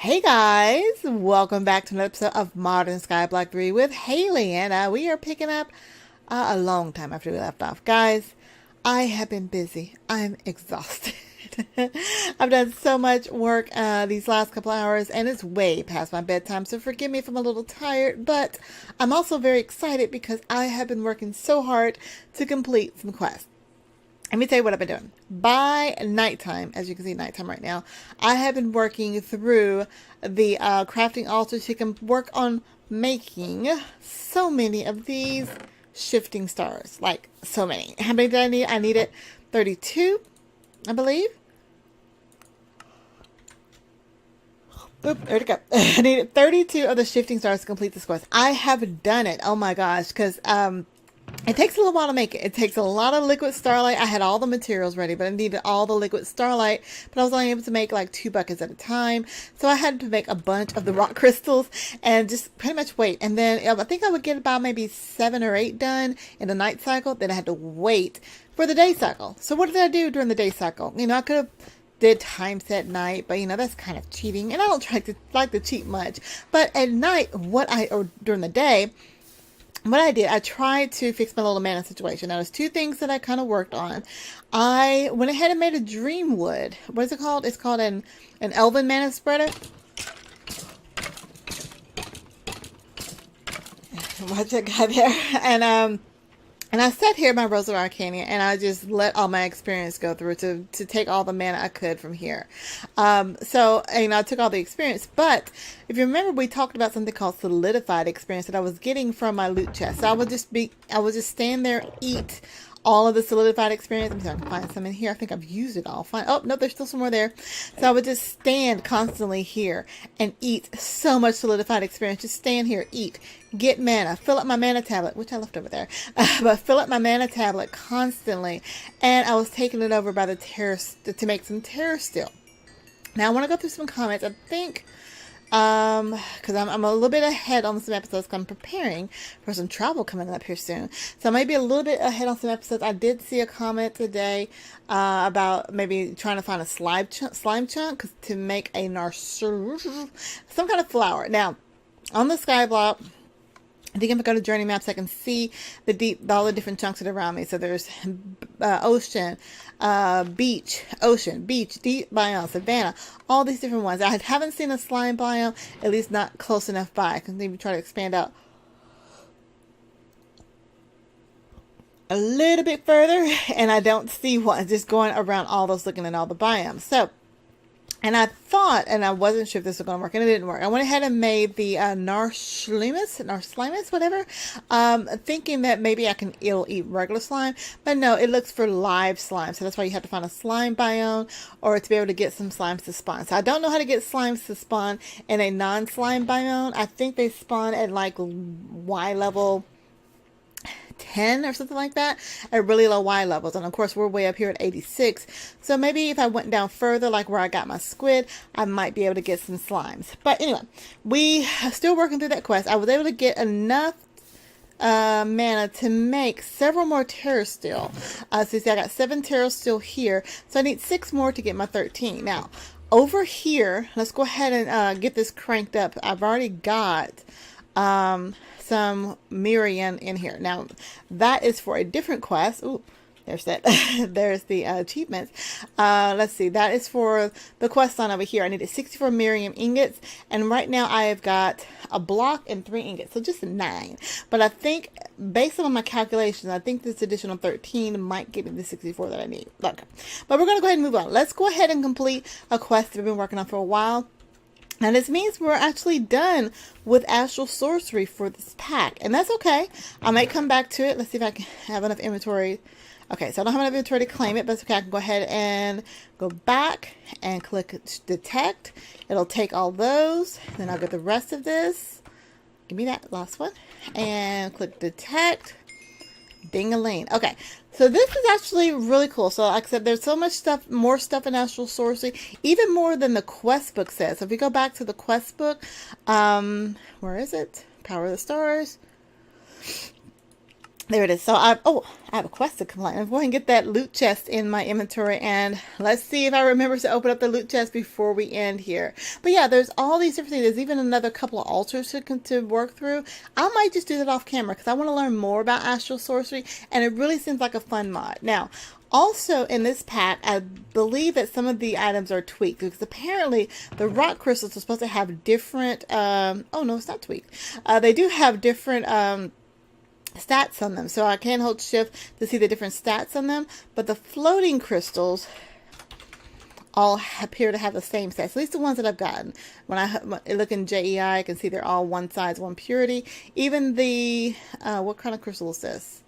Hey guys, welcome back to another episode of Modern Skyblock 3 with Haliee, and we are picking up a long time after we left off. Guys, I have been busy. I'm exhausted. I've done so much work these last couple hours, and it's way past my bedtime, so forgive me if I'm a little tired, but I'm also very excited because I have been working so hard to complete some quests. Let me tell you what I've been doing. By nighttime, as you can see nighttime right now, I have been working through the crafting altar so you can work on making so many of these shifting stars. Like, so many. How many did I need? I needed 32, I believe. Oop, there we go. I needed 32 of the shifting stars to complete this quest. I have done it. Oh my gosh, because it takes a little while to make it. It takes a lot of liquid starlight. I had all the materials ready, but I needed all the liquid starlight. But I was only able to make like 2 buckets at a time. So I had to make a bunch of the rock crystals and just pretty much wait. And then I think I would get about maybe 7 or 8 done in the night cycle. Then I had to wait for the day cycle. So what did I do during the day cycle? I could have did time set night, but that's kind of cheating. And I don't like to cheat much. But at night, or during the day, what I did, I tried to fix my little mana situation. Now, there's 2 things that I kind of worked on. I went ahead and made a dream wood. What is it called? It's called an elven mana spreader. Watch that guy there. And I sat here in my Rose of Arcania, and I just let all my experience go through to take all the mana I could from here. So I took all the experience, but if you remember, we talked about something called solidified experience that I was getting from my loot chest. So I would just stand there, eat all of the solidified experience. Let me see if I can find some in here. I think I've used it all. Fine. Oh, no, there's still some more there. So I would just stand constantly here and eat so much solidified experience. Just stand here, eat, get mana, fill up my mana tablet, which I left over there, but fill up my mana tablet constantly. And I was taking it over by the terror to make some terror steel. Now I want to go through some comments. I think because I'm a little bit ahead on some episodes because I'm preparing for some travel coming up here soon. So I might be a little bit ahead on some episodes. I did see a comment today about maybe trying to find a slime chunk to make a some kind of flower. Now, on the Skyblock, I think if I go to journey maps, I can see all the different chunks that are around me. So there's ocean, beach, deep biome, savanna, all these different ones. I haven't seen a slime biome, at least not close enough by. I can maybe try to expand out a little bit further, and I don't see one just going around all those looking at all the biomes. So, and I thought, and I wasn't sure if this was going to work, and it didn't work. I went ahead and made the Narslimus, whatever, thinking that maybe it'll eat regular slime, but no, it looks for live slime. So that's why you have to find a slime biome or to be able to get some slimes to spawn. So I don't know how to get slimes to spawn in a non-slime biome. I think they spawn at like Y level 10 or something like that at really low Y levels, and of course we're way up here at 86, so maybe if I went down further, like where I got my squid, I might be able to get some slimes. But anyway, we are still working through that quest. I was able to get enough mana to make several more terror steel. So you see I got 7 terror steel here, so I need 6 more to get my 13. Now over here, let's go ahead and get this cranked up. I've already got some Miriam in here. Now that is for a different quest. Ooh, there's that. There's the achievements. Let's see. That is for the quest line over here. I needed 64 Miriam ingots, and right now I have got a block and 3 ingots, so just 9. But I think, based on my calculations, I think this additional 13 might give me the 64 that I need. Okay, but we're gonna go ahead and move on. Let's go ahead and complete a quest that we've been working on for a while. And this means we're actually done with astral sorcery for this pack. And that's okay. I might come back to it. Let's see if I can have enough inventory. Okay, so I don't have enough inventory to claim it, but it's okay. I can go ahead and go back and click detect. It'll take all those. Then I'll get the rest of this. Give me that last one. And click detect. Ding-a-ling. Okay, so this is actually really cool. So like I said, there's so much stuff, more stuff in astral sorcery, even more than the quest book says. So if we go back to the quest book, where is it? Power of the Stars. There it is. So I have a quest to complete. I'm going to get that loot chest in my inventory, and let's see if I remember to open up the loot chest before we end here. But yeah, there's all these different things. There's even another couple of altars to work through. I might just do that off camera because I want to learn more about astral sorcery, and it really seems like a fun mod. Now, also in this pack, I believe that some of the items are tweaked because apparently the rock crystals are supposed to have different. Oh no, it's not tweaked. They do have different. Stats on them, so I can hold shift to see the different stats on them, but the floating crystals all appear to have the same stats, at least the ones that I've gotten. When I look in JEI, I can see they're all one size, one purity. Even the what kind of crystal is this?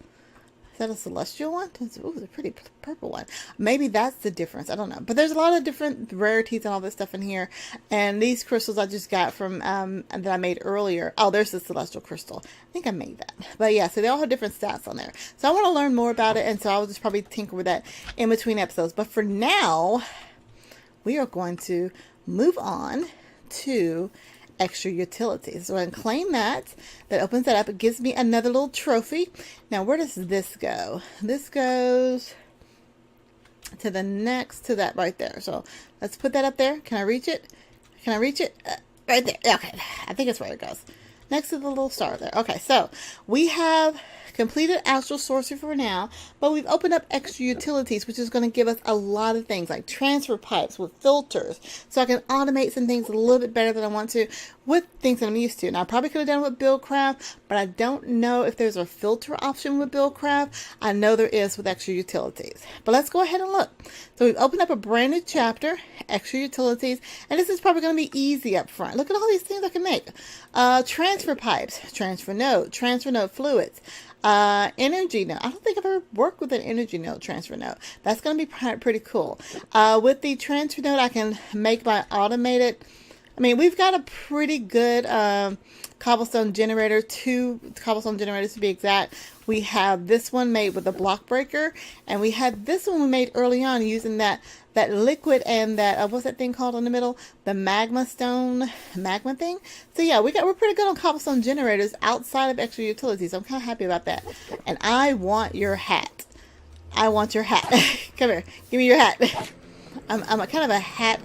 Is that a celestial one? Ooh, it's a pretty purple one. Maybe that's the difference. I don't know. But there's a lot of different rarities and all this stuff in here. And these crystals I just got from that I made earlier. Oh, there's the celestial crystal. I think I made that. But yeah, so they all have different stats on there. So I want to learn more about it. And so I'll just probably tinker with that in between episodes. But for now, we are going to move on to extra utilities. So I can claim that. That opens that up. It gives me another little trophy. Now, where does this go? This goes to the next, to that right there. So let's put that up there. Can I reach it? Can I reach it? Right there. Okay. I think it's where it goes. Next to the little star there. Okay. So we have completed astral sorcery for now, but we've opened up extra utilities, which is going to give us a lot of things like transfer pipes with filters, so I can automate some things a little bit better than I want to with things that I'm used to. Now, I probably could have done it with Buildcraft, but I don't know if there's a filter option with Buildcraft. I know there is with extra utilities, but let's go ahead and look. So we've opened up a brand new chapter, extra utilities, and this is probably going to be easy up front. Look at all these things I can make. Transfer pipes, transfer node fluids, energy node. I don't think I've ever worked with an energy node transfer node. That's going to be pretty cool. With the transfer node, I can make my automated. I mean, we've got a pretty good cobblestone generator, 2 cobblestone generators to be exact. We have this one made with a block breaker, and we had this one we made early on using that liquid and that what's that thing called in the middle? The magma thing. So yeah, we're pretty good on cobblestone generators outside of extra utilities. I'm kind of happy about that. And I want your hat. I want your hat. Come here, give me your hat. I'm a kind of a hat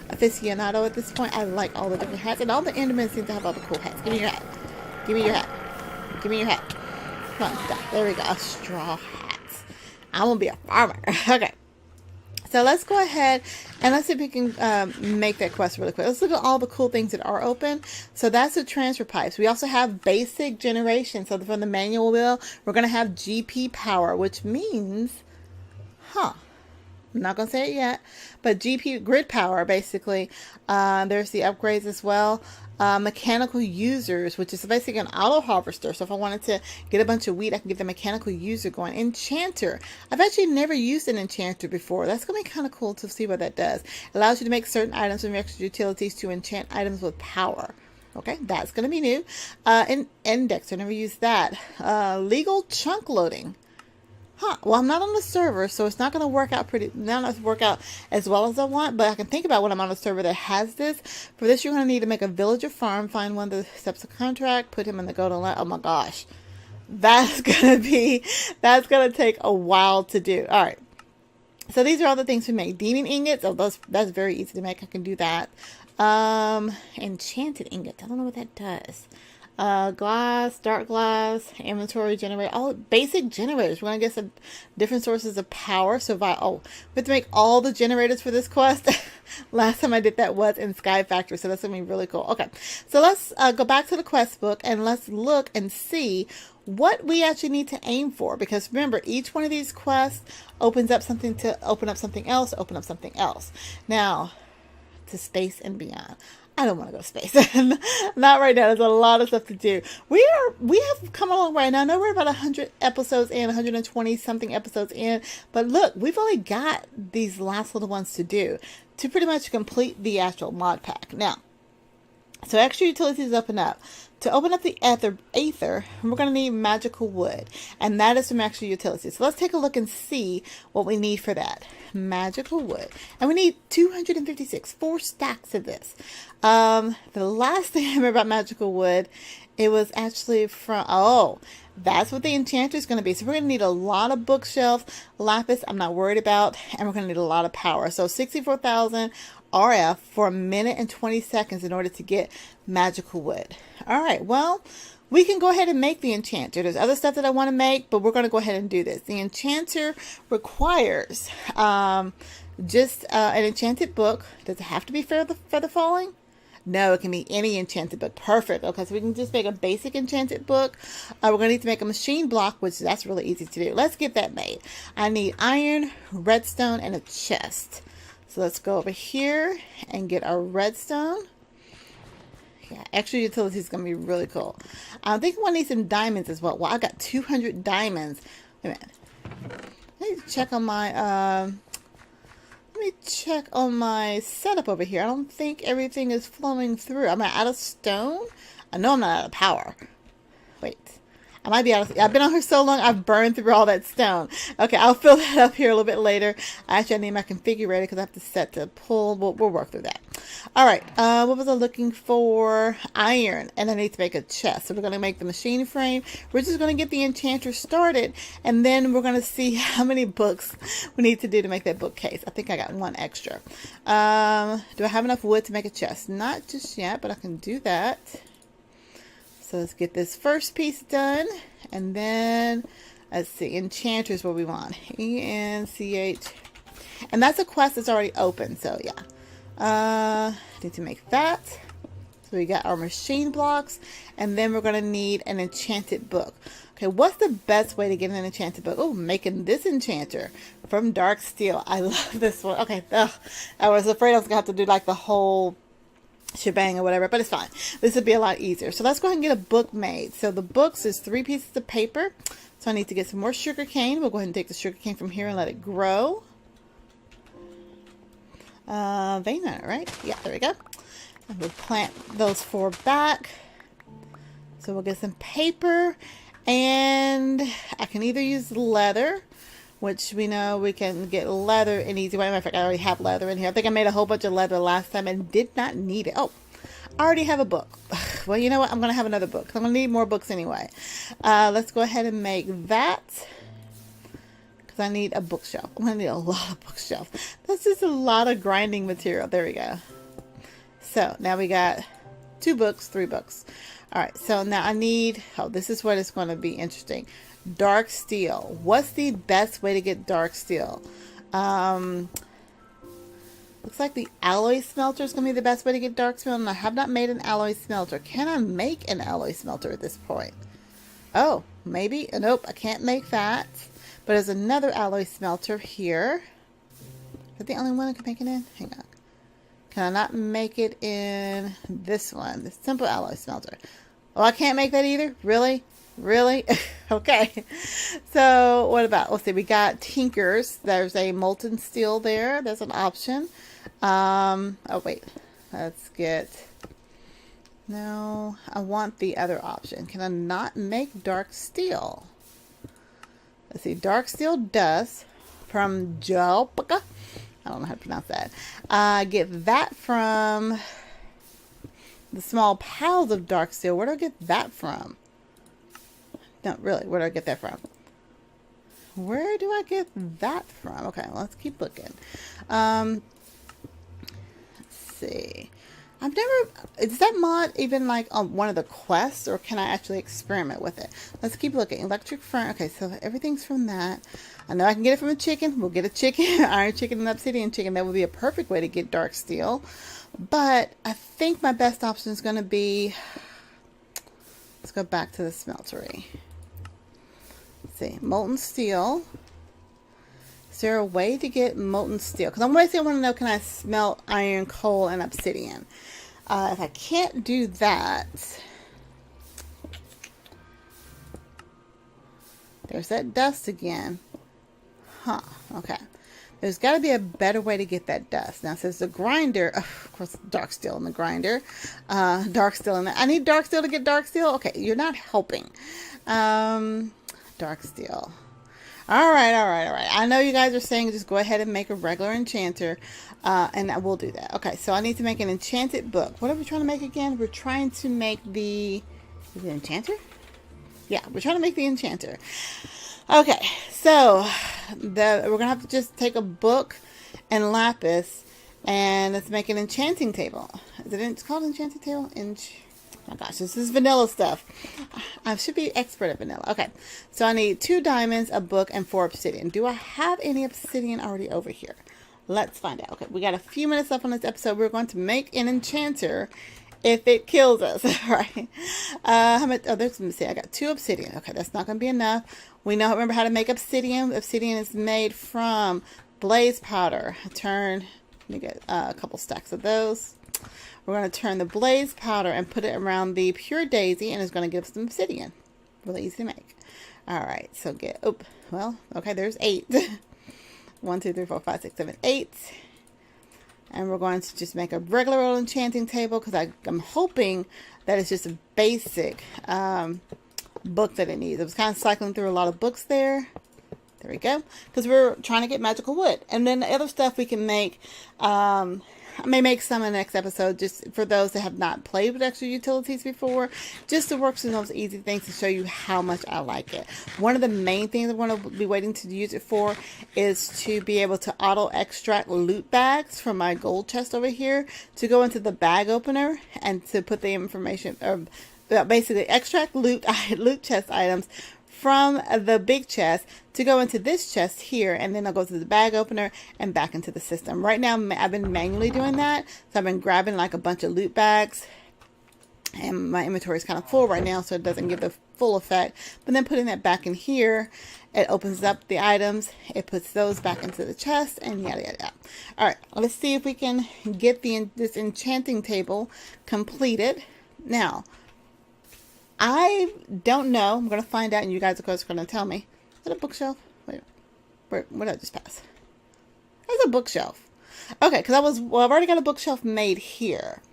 aficionado at this point. I like all the different hats, and all the Endermen seem to have all the cool hats. Give me your hat. Give me your hat. Give me your hat. Come on, there we go. Straw hats. I want to be a farmer. Okay. So let's go ahead and let's see if we can make that quest really quick. Let's look at all the cool things that are open. So that's the transfer pipes. We also have basic generation. So from the manual wheel, we're going to have GP power, which means, I'm not going to say it yet, but GP grid power, basically. There's the upgrades as well. Mechanical users, which is basically an auto harvester. So if I wanted to get a bunch of wheat, I can get the mechanical user going. Enchanter. I've actually never used an enchanter before. That's going to be kind of cool to see what that does. It allows you to make certain items from extra utilities to enchant items with power. Okay, that's going to be new. Index, I never used that. Legal chunk loading. Well, I'm not on the server, so it's not going to work out as well as I want, but I can think about when I'm on a server that has this. For this, you're going to need to make a villager farm, find one of the steps of contract, put him in the golden line. Oh my gosh. That's going to take a while to do. All right. So these are all the things we make. Demon ingots. Oh, that's very easy to make. I can do that. Enchanted ingots. I don't know what that does. Glass, dark glass, inventory generator, all basic generators. We're going to get some different sources of power. So we have to make all the generators for this quest. Last time I did that was in Sky Factory, so that's going to be really cool. Okay, so let's go back to the quest book and let's look and see what we actually need to aim for. Because remember, each one of these quests opens up something to open up something else, open up something else. Now, to space and beyond. I don't want to go to space. Not right now. There's a lot of stuff to do. We have come a long way. Now I know we're about 100 episodes in, 120 something episodes in, but look, we've only got these last little ones to do to pretty much complete the actual mod pack. Now, so extra utilities open up. To open up the Aether, we're going to need magical wood, and that is from extra utilities. So let's take a look and see what we need for that. Magical wood, and we need 256, 4 stacks of this. The last thing I remember about magical wood, it was actually from, That's what the enchanter is going to be. So we're going to need a lot of bookshelves. Lapis, I'm not worried about. And we're going to need a lot of power. So 64,000 RF for 1 minute and 20 seconds in order to get magical wood. All right, well, we can go ahead and make the enchanter. There's other stuff that I want to make, but we're going to go ahead and do this. The enchanter requires just an enchanted book. Does it have to be feather falling? No, it can be any enchanted book. Perfect. Okay, so we can just make a basic enchanted book. We're going to need to make a machine block, which that's really easy to do. Let's get that made. I need iron, redstone, and a chest. So let's go over here and get our redstone. Yeah, extra utility is going to be really cool. I think we'll need some diamonds as well. Well, I got 200 diamonds. Wait a minute. Let me check on my... Let me check on my setup over here. I don't think everything is flowing through. Am I out of stone? I know I'm not out of power. Wait. I might be out of... I've been on here so long, I've burned through all that stone. Okay, I'll fill that up here a little bit later. Actually, I need my configurator because I have to set to pull. We'll work through that. All right. What was I looking for? Iron. And I need to make a chest. So we're going to make the machine frame. We're just going to get the enchanter started. And then we're going to see how many books we need to do to make that bookcase. I think I got one extra. Do I have enough wood to make a chest? Not just yet, but I can do that. So let's get this first piece done. And then, let's see, enchanter is what we want. E-N-C-H. And that's a quest that's already open, so yeah. Need to make that. So we got our machine blocks. And then we're going to need an enchanted book. Okay, what's the best way to get an enchanted book? Oh, making this enchanter from dark steel. I love this one. Okay, I was afraid I was going to have to do like the whole shebang or whatever, but it's fine. This would be a lot easier. So let's go ahead and get a book made. So the books is 3 pieces of paper. So I need to get some more sugar cane. We'll go ahead and take the sugar cane from here and let it grow. Vein on it, right? Yeah, there we go. And we'll plant those 4 back. So we'll get some paper, and I can either use leather, which we know we can get leather in easy way. Matter of fact, I already have leather in here. I think I made a whole bunch of leather last time and did not need it. Oh, I already have a book. Well, you know what? I'm going to have another book. I'm going to need more books anyway. Let's go ahead and make that, because I need a bookshelf. I'm going to need a lot of bookshelves. That's just a lot of grinding material. There we go. So now we got 2 books, 3 books. All right, so now I need, oh, this is what is going to be interesting. Dark steel. What's the best way to get dark steel? Looks like the alloy smelter is going to be the best way to get dark steel, and I have not made an alloy smelter. Can I make an alloy smelter at this point? Oh, maybe. Nope, I can't make that. But there's another alloy smelter here. Is that the only one I can make it in? Hang on. Can I not make it in this one? The simple alloy smelter. Oh, I can't make that either? Really? Really? Okay. So what about, let's see, we got tinkers. There's a molten steel there. There's an option. Oh wait, let's get, no, I want the other option. Can I not make dark steel? Let's see, dark steel dust from Jalpaka. I don't know how to pronounce that. Get that from the small piles of dark steel. Where do I get that from? No, really, where do I get that from? Where do I get that from? Okay, well, let's keep looking. Let's see. I've never, is that mod even like on one of the quests, or can I actually experiment with it? Let's keep looking. Electric furnace. Okay, so everything's from that. I know I can get it from a chicken. We'll get a chicken, iron chicken and obsidian chicken. That would be a perfect way to get dark steel. But I think my best option is going to be, let's go back to the smeltery. Let's see, molten steel. Is there a way to get molten steel? Because I'm basically want to know, can I smelt iron, coal, and obsidian? If I can't do that, there's that dust again. Huh, okay. There's got to be a better way to get that dust. Now, it says the grinder, of course, dark steel in the grinder. Dark steel in the, I need dark steel to get dark steel? Okay, you're not helping. Dark steel. All right. I know you guys are saying just go ahead and make a regular enchanter, and I will do that. Okay, so I need to make an enchanted book. What are we trying to make again? We're trying to make the, is it enchanter? Yeah, we're trying to make the enchanter. Okay, so we're gonna have to just take a book and lapis, and let's make an enchanting table. It's called enchanting table? Oh my gosh, this is vanilla stuff. I should be expert at vanilla. Okay, so I need 2 diamonds, a book, and 4 obsidian. Do I have any obsidian already over here? Let's find out. Okay, we got a few minutes left on this episode. We're going to make an enchanter if it kills us. Right? How much? Oh, there's some obsidian. I got 2 obsidian. Okay, that's not going to be enough. We know, remember how to make obsidian. Obsidian is made from blaze powder. Let me get a couple stacks of those. We're going to turn the blaze powder and put it around the pure daisy, and it's going to give us some obsidian. Really easy to make. All right, so okay, there's 8. 1, 2, 3, 4, 5, 6, 7, 8. And we're going to just make a regular old enchanting table because I'm hoping that it's just a basic book that it needs. I was kind of cycling through a lot of books there. There we go. Because we're trying to get magical wood. And then the other stuff we can make, I may make some in the next episode just for those that have not played with extra utilities before, just to work through those easy things to show you how much I like it. One of the main things I want to be waiting to use it for is to be able to auto extract loot bags from my gold chest over here to go into the bag opener and to put the information, basically extract loot chest items from the big chest to go into this chest here, and then I'll go to the bag opener and back into the system. Right now I've been manually doing that, so I've been grabbing like a bunch of loot bags, and my inventory is kind of full right now, so it doesn't give the full effect. But then putting that back in here, it opens up the items, it puts those back into the chest, and yada yada yada. All right, let's see if we can get this enchanting table completed. Now, I don't know. I'm going to find out, and you guys, of course, are going to tell me. Is that a bookshelf? Wait, what did I just pass? There's a bookshelf. Okay, because I've already got a bookshelf made here.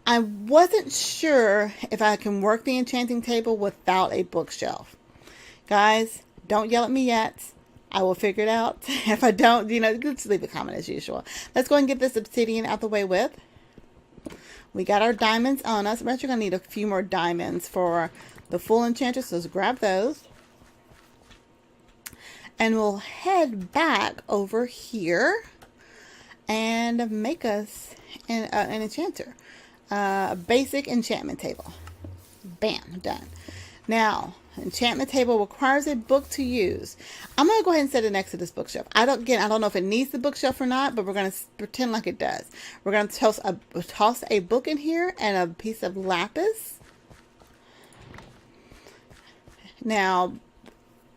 I wasn't sure if I can work the enchanting table without a bookshelf. Guys, don't yell at me yet. I will figure it out. If I don't, just leave a comment as usual. Let's go and get this obsidian out the way with. We got our diamonds on us. We're actually going to need a few more diamonds for the full enchantress, so let's grab those. And we'll head back over here and make us an enchanter. A basic enchantment table. Bam, done. Now, enchantment table requires a book to use. I'm going to go ahead and set it next to this bookshelf. I don't know if it needs the bookshelf or not, but we're going to pretend like it does. We're going to toss a book in here and a piece of lapis. Now,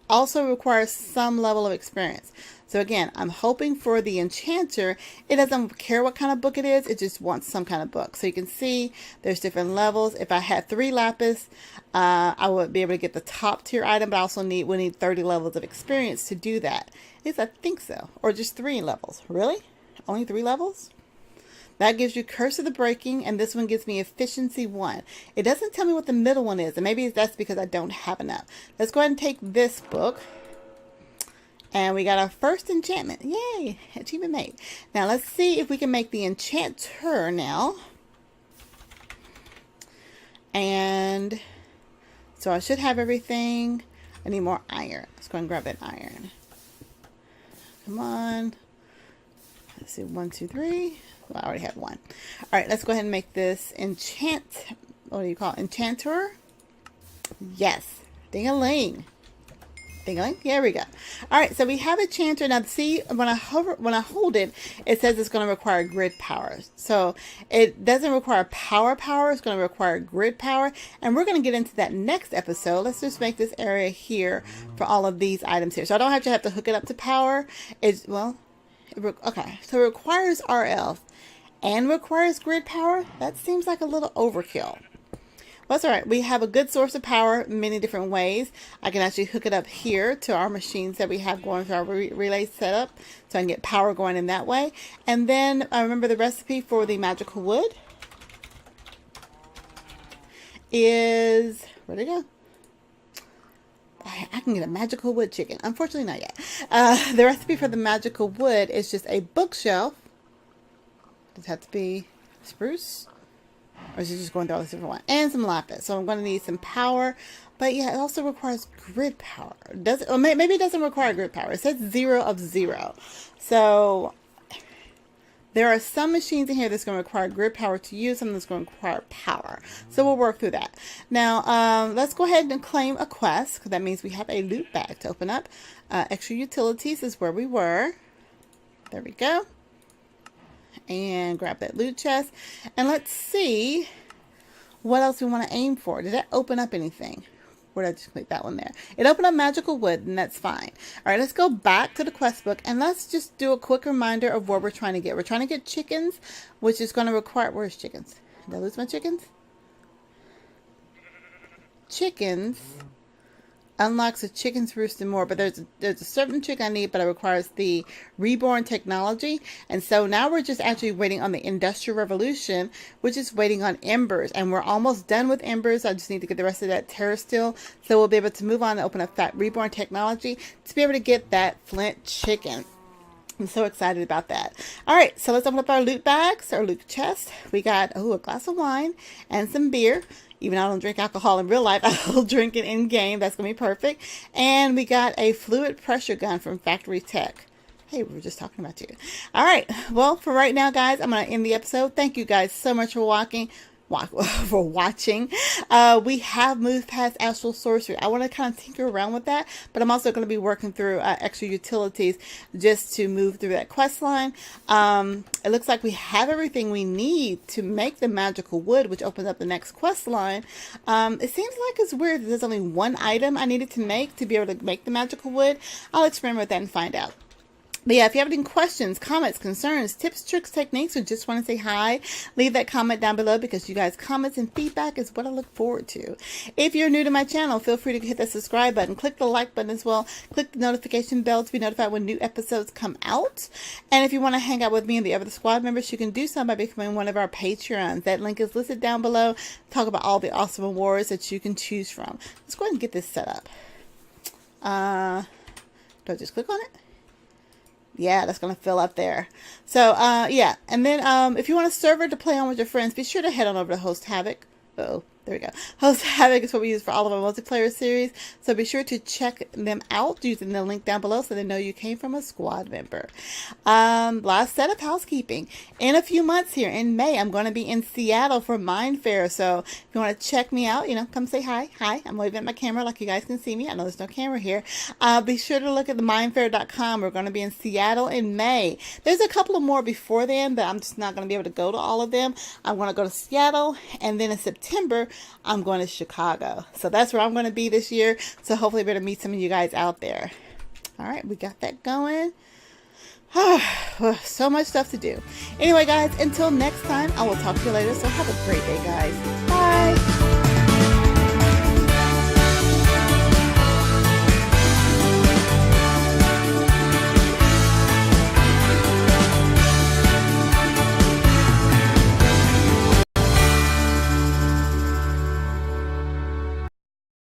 also requires some level of experience. So again, I'm hoping for the enchanter, it doesn't care what kind of book it is, it just wants some kind of book. So you can see there's different levels. If I had 3 lapis, I would be able to get the top tier item, but I also we need 30 levels of experience to do that. At least I think so. Or just 3 levels. Really? Only 3 levels? That gives you Curse of the Breaking, and this one gives me Efficiency 1. It doesn't tell me what the middle one is, and maybe that's because I don't have enough. Let's go ahead and take this book. And we got our first enchantment. Yay! Achievement made. Now let's see if we can make the enchanter now. And so I should have everything. I need more iron. Let's go and grab that iron. Come on. Let's see. 1, 2, 3. Well, I already have 1. All right, let's go ahead and make this what do you call it? Enchanter? Yes. Ding-a-ling. Ding-a-ling. There we go. All right, so we have a enchanter. Now, see, when I hold it, it says it's going to require grid power. So it doesn't require power. It's going to require grid power. And we're going to get into that next episode. Let's just make this area here for all of these items here. So I don't have to hook it up to power. Okay, so it requires RL and requires grid power. That seems like a little overkill. Well, that's all right. We have a good source of power many different ways. I can actually hook it up here to our machines that we have going through our relay setup, so I can get power going in that way. And then I remember the recipe for the magical wood is, where'd it go? I can get a magical wood chicken. Unfortunately, not yet. The recipe for the magical wood is just a bookshelf. Does it have to be spruce? Or is it just going through all this different one? And some lapis. So I'm going to need some power. But yeah, it also requires grid power. Does it, or maybe it doesn't require grid power. It says 0 of 0. So there are some machines in here that's going to require grid power to use, some that's going to require power. So we'll work through that. Now, let's go ahead and claim a quest, because that means we have a loot bag to open up. Extra utilities is where we were. There we go. And grab that loot chest. And let's see what else we want to aim for. Did that open up anything? Where did I just click that one there? It opened up magical wood, and that's fine. All right, let's go back to the quest book, and let's just do a quick reminder of what we're trying to get. We're trying to get chickens, which is going to require... Where's chickens? Did I lose my chickens? Chickens unlocks a chicken's roost and more, but there's a certain chick I need, but it requires the reborn technology. And so now we're just actually waiting on the Industrial Revolution, which is waiting on embers, and we're almost done with embers. I just need to get the rest of that terra steel, so we'll be able to move on and open up that reborn technology to be able to get that flint chicken. I'm so excited about that. All right, so let's open up our loot bags, our loot chest. We got a glass of wine and some beer. Even though I don't drink alcohol in real life, I will drink it in game. That's going to be perfect. And we got a fluid pressure gun from Factory Tech. Hey, we were just talking about you. All right. Well, for right now, guys, I'm going to end the episode. Thank you guys so much for watching. We have moved past Astral Sorcery. I want to kind of tinker around with that, but I'm also going to be working through extra utilities just to move through that quest line. It looks like we have everything we need to make the magical wood, which opens up the next quest line. It seems like it's weird that there's only one item I needed to make to be able to make the magical wood. I'll experiment with that and find out. But yeah, if you have any questions, comments, concerns, tips, tricks, techniques, or just want to say hi, leave that comment down below, because you guys' comments and feedback is what I look forward to. If you're new to my channel, feel free to hit that subscribe button, click the like button as well, click the notification bell to be notified when new episodes come out. And if you want to hang out with me and the other squad members, you can do so by becoming one of our Patreons. That link is listed down below. Talk about all the awesome awards that you can choose from. Let's go ahead and get this set up. Do I just click on it? Yeah, that's going to fill up there. So, yeah. And then if you want a server to play on with your friends, be sure to head on over to Host Havoc. Uh-oh. There we go. Host Havoc is what we use for all of our multiplayer series. So be sure to check them out using the link down below so they know you came from a squad member. Last set of housekeeping. In a few months here in May, I'm going to be in Seattle for Mind Fair. So if you want to check me out, come say hi. Hi. I'm waving at my camera like you guys can see me. I know there's no camera here. Be sure to look at the mindfair.com. We're going to be in Seattle in May. There's a couple of more before then, but I'm just not going to be able to go to all of them. I'm going to go to Seattle, and then in September, I'm going to Chicago. So that's where I'm going to be this year. So hopefully I'll be able to meet some of you guys out there. All right, we got that going. So much stuff to do. Anyway, guys, until next time, I will talk to you later. So have a great day, guys. Bye.